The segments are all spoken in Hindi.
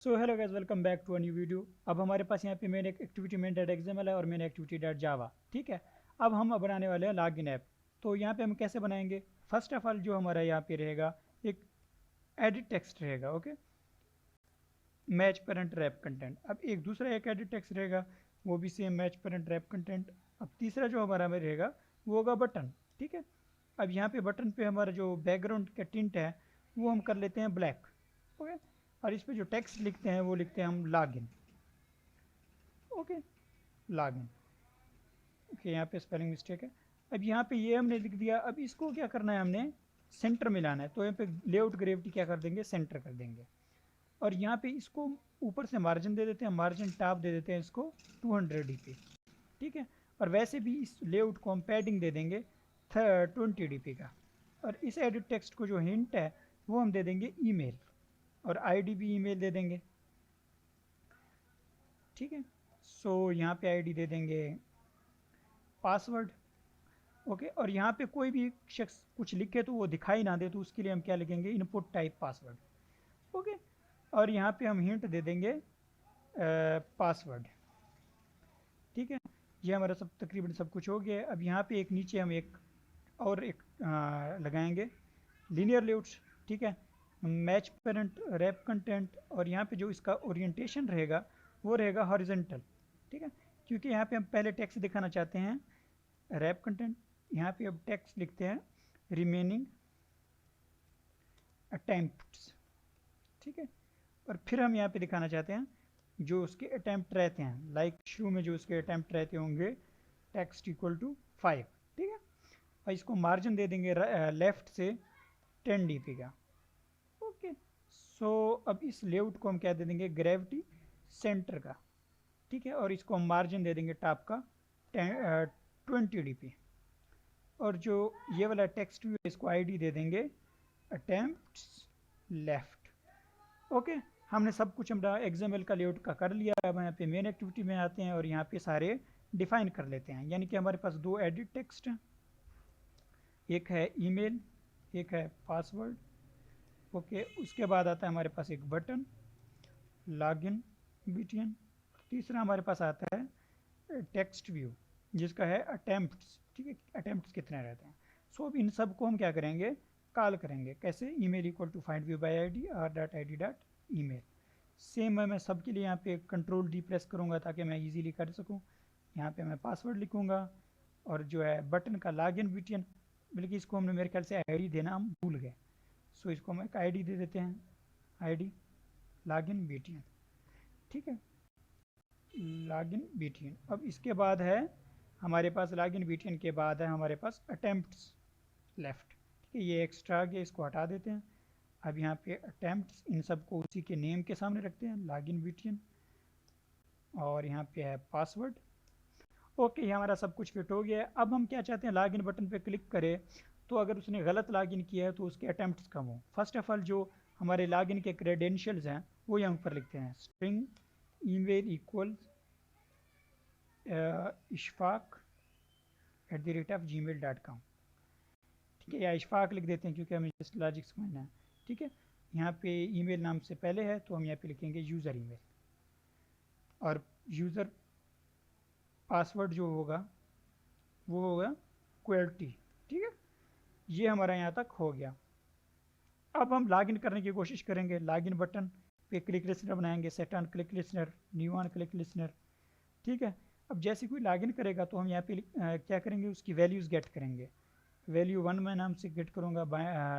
So hello guys, welcome back to a new video. अब हमारे पास यहाँ पे मेन एक एक्टिविटी मेन डॉट एक्सएमएल है और मेन एक्टिविटी डॉट जावा। ठीक है। अब हम बनाने वाले हैं लॉगिन ऐप। तो यहाँ पे हम कैसे बनाएंगे? फर्स्ट ऑफ ऑल जो हमारा यहाँ पे रहेगा एक एडिट टेक्स्ट रहेगा। Okay, match parent wrap content. अब एक दूसरा एक एडिट टेक्स्ट रहेगा, वो भी same match parent wrap content. अब तीसरा जो हमारा में रहेगा वो होगा बटन। ठीक है। अब यहाँ पे बटन पे हमारा जो बैकग्राउंड का टिंट है वो हम कर लेते हैं ब्लैक। ओके। और इस पे जो टेक्स्ट लिखते हैं वो लिखते हैं हम लॉगिन। Okay, login. ओके, यहाँ पे स्पेलिंग मिस्टेक है। अब यहाँ पे ये हमने लिख दिया। अब इसको क्या करना है, हमने सेंटर में लाना है। तो यहाँ पे लेआउट ग्रेविटी क्या कर देंगे, सेंटर कर देंगे। और यहाँ पे इसको ऊपर से मार्जिन दे देते हैं, मार्जिन टॉप दे देते हैं इसको 200 dp। ठीक है। और वैसे भी इस लेआउट को हम पैडिंग दे देंगे 20 dp का। और इस एडिट टेक्स्ट को जो हिंट है वो हम दे देंगे ईमेल, और आईडी भी ईमेल दे देंगे। ठीक है। सो यहाँ पे आईडी दे देंगे पासवर्ड। ओके। और यहाँ पे कोई भी शख्स कुछ लिखे तो वो दिखाई ना दे, तो उसके लिए हम क्या लिखेंगे, इनपुट टाइप पासवर्ड। ओके। और यहाँ पे हम हिंट दे देंगे पासवर्ड। ठीक है। ये हमारा सब तकरीबन सब कुछ हो गया है। अब यहाँ पे एक नीचे हम एक और एक लगाएंगे लीनियर लेआउट्स। ठीक है। मैच पेरेंट रैप कंटेंट, और यहाँ पे जो इसका ओरिएंटेशन रहेगा वो रहेगा हॉरिजॉन्टल। ठीक है। क्योंकि यहाँ पे हम पहले टेक्स्ट दिखाना चाहते हैं रैप कंटेंट। यहाँ पे अब टेक्स्ट लिखते हैं रिमेनिंग अटेम्प्ट्स। ठीक है। और फिर हम यहाँ पे दिखाना चाहते हैं जो उसके अटैम्प्ट रहते हैं, लाइक शुरू में जो उसके अटैम्प्ट रहते होंगे टेक्स्ट इक्वल टू 5। ठीक है। और इसको मार्जिन दे देंगे लेफ्ट से 10 dp का। ओके। सो अब इस लेआउट को हम क्या दे देंगे, ग्रेविटी सेंटर का। ठीक है। और इसको हम मार्जिन दे देंगे टॉप का 20 dp। और जो ये वाला टेक्स्ट भी है इसको आईडी दे देंगे अटेम्प्ट्स लेफ्ट। ओके। हमने सब कुछ हमारा एक्सएमएल का लेआउट का कर लिया। अब यहाँ पे मेन एक्टिविटी में आते हैं और यहाँ पे सारे डिफाइन कर लेते हैं। यानी कि हमारे पास दो एडिट टेक्स्ट हैं, एक है ईमेल, एक है पासवर्ड। ओके। उसके बाद आता है हमारे पास एक बटन लॉगिन बीटीएन। तीसरा हमारे पास आता है टेक्स्ट व्यू जिसका है अटेम्प्ट्स। ठीक है, अटेम्प्ट्स कितने रहते हैं। सो अब इन सब को हम क्या करेंगे, कॉल करेंगे। कैसे, email equal to find view by ID R dot I D dot email. Same है, मैं सबके लिए यहाँ पे कंट्रोल डी प्रेस करूँगा ताकि मैं इजीली कर सकूँ। यहाँ पे मैं पासवर्ड लिखूँगा। और जो है बटन का लॉगिन बीटीएन, बल्कि इसको हमने मेरे ख्याल से आईडी देना हम भूल गए। सो इसको हम एक आईडी दे देते हैं, आईडी लॉगिन बीटीएन। ठीक है, लॉगिन बीटीएन। अब इसके बाद है हमारे पास लॉगिन बीटीएन के बाद है हमारे पास अटेम्प्ट्स लेफ्ट। ठीक है, ये एक्स्ट्रा आ गया, इसको हटा देते हैं। अब यहाँ पे अटेम्प्ट्स, इन सब को उसी के नेम के सामने रखते हैं, लॉगिन बीटीएन। और यहाँ पे है पासवर्ड। ओके, ये हमारा सब कुछ फिट हो गया है। अब हम क्या चाहते हैं, लॉगिन बटन पे क्लिक करें तो अगर उसने गलत लॉगिन किया है तो उसके अटेम्प्ट्स कम हो। फर्स्ट ऑफ ऑल जो हमारे लॉगिन के क्रेडेंशियल्स हैं वो यहाँ पर लिखते हैं, स्ट्रिंग ईमेल इक्वल ishfaq@gmail.com। ठीक है, या इशफाक लिख देते हैं क्योंकि हमें जस्ट लॉजिक समझना है। ठीक है। यहाँ पे ईमेल नाम से पहले है तो हम यहाँ पे लिखेंगे यूज़र ईमेल। और यूज़र पासवर्ड जो होगा वो होगा क्वेल्टी। ठीक है, ये हमारा यहाँ तक हो गया। अब हम लॉगिन करने की कोशिश करेंगे। लॉगिन बटन पे क्लिक लिसनर बनाएंगे, set on click listener, new on click listener. ठीक है। अब जैसे कोई लॉगिन करेगा तो हम यहाँ पे क्या करेंगे, उसकी वैल्यूज़ गेट करेंगे। वैल्यू 1 मैं नाम से गेट करूँगा,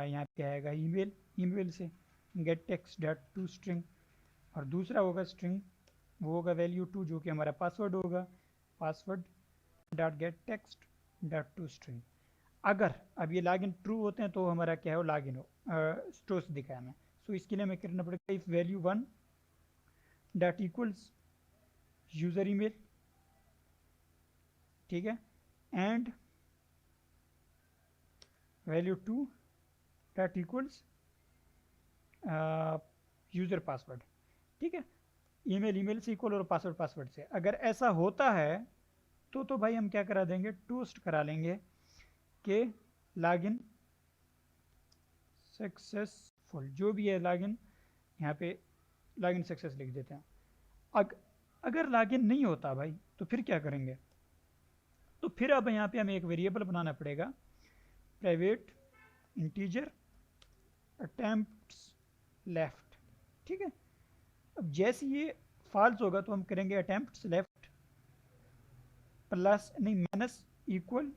यहाँ पे आएगा ईमेल, ईमेल से gate text dot to string. और दूसरा होगा स्ट्रिंग, वो होगा वैल्यू 2 जो कि हमारा पासवर्ड होगा, password dot gate text dot to string. अगर अब ये लॉगिन ट्रू होते हैं तो हमारा क्या हो, लॉगिन हो स्टोर्स दिखाया हमें। सो इसके लिए हमें करना पड़ेगा if value 1 dot equals user email. ठीक है, and value 2 dot equals user password. ठीक है, ईमेल ईमेल से इक्वल और पासवर्ड पासवर्ड से। अगर ऐसा होता है तो भाई हम क्या करा देंगे, टोस्ट करा लेंगे कि लॉगिन सक्सेसफुल। जो भी है लॉगिन यहाँ पे लॉगिन सक्सेस लिख देते हैं। अगर लॉगिन नहीं होता भाई तो फिर क्या करेंगे? तो फिर अब यहाँ पे हमें एक वेरिएबल बनाना पड़ेगा, प्राइवेट इंटीजर अटेम्प्ट्स लेफ्ट। ठीक है, अब जैसे ये फॉल्स होगा तो हम करेंगे अटेम्प्ट्स लेफ्ट प्लस नहीं माइनस इक्वल,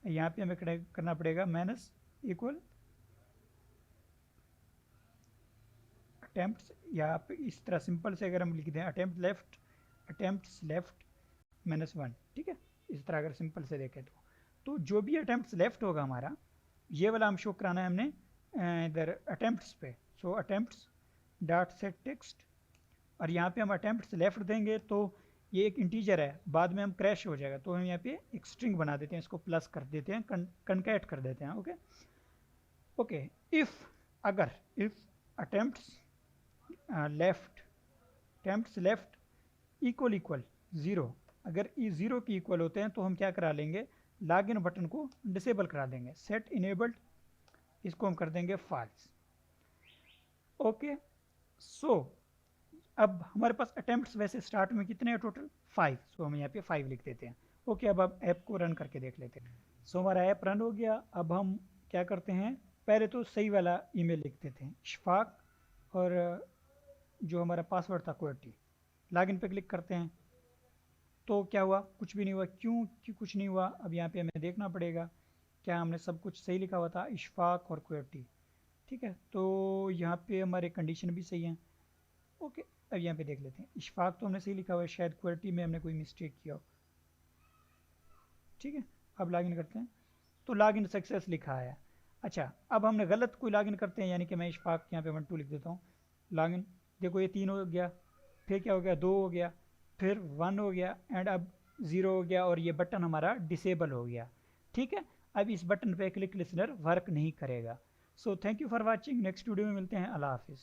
यहाँ पे हमें करना पड़ेगा माइनस इक्वल अटेम्प्ट्स, यहाँ पे इस तरह सिंपल से अगर हम लिख दें अटेम्प्ट्स लेफ्ट -1। ठीक है, इस तरह अगर सिंपल से देखें तो जो भी अटेम्प्ट्स लेफ्ट होगा हमारा, ये वाला हम शो कराना है हमने इधर अटेम्प्ट्स पे। सो अटेम्प्ट्स डॉट सेट टेक्स्ट, और यहाँ पे हम अटेम्प्ट्स लेफ्ट देंगे तो ये एक इंटीजर है, बाद में हम क्रैश हो जाएगा, तो हम यहाँ पे एक स्ट्रिंग बना देते हैं, इसको प्लस कर देते हैं, कनकैट कर देते हैं। Okay okay, if attempts left equal 0, अगर ये 0 के इक्वल होते हैं तो हम क्या करा लेंगे, लॉगिन बटन को डिसेबल करा देंगे, सेट इनेबल्ड, इसको हम कर देंगे फॉल्स। ओके, सो अब हमारे पास अटेम्प्ट्स वैसे स्टार्ट में कितने हैं टोटल, 5, सो हम यहाँ पे 5 लिख देते हैं। ओके, अब ऐप को रन करके देख लेते हैं। सो हमारा ऐप रन हो गया। अब हम क्या करते हैं, पहले तो सही वाला ईमेल लिख देते हैं, इशफाक, और जो हमारा पासवर्ड था QWERTY। लॉगिन पे क्लिक करते हैं तो क्या हुआ, कुछ भी नहीं हुआ। क्यों कुछ नहीं हुआ? अब यहाँ पे हमें देखना पड़ेगा क्या हमने सब कुछ सही लिखा हुआ था, इशफाक और QWERTY। ठीक है, तो यहाँ पे हमारे कंडीशन भी सही हैं। ओके, अब यहाँ पे देख लेते हैं, इशफाक तो हमने सही लिखा हुआ है, शायद QWERTY में हमने कोई मिस्टेक किया हो। ठीक है, अब लॉगिन करते हैं तो लॉगिन सक्सेस लिखा है। अच्छा, अब हमने गलत कोई लॉगिन करते हैं, यानी कि मैं इशफाक यहाँ पे 1 2 लिख देता हूँ, लॉगिन, देखो ये 3 हो गया, फिर क्या हो गया, 2 हो गया, फिर 1 हो गया, एंड अब 0 हो गया, और ये बटन हमारा डिसेबल हो गया। ठीक है, अब इस बटन पे क्लिक लिसनर वर्क नहीं करेगा। So thank you for watching, next video में मिलते हैं, अल्लाह हाफिज़।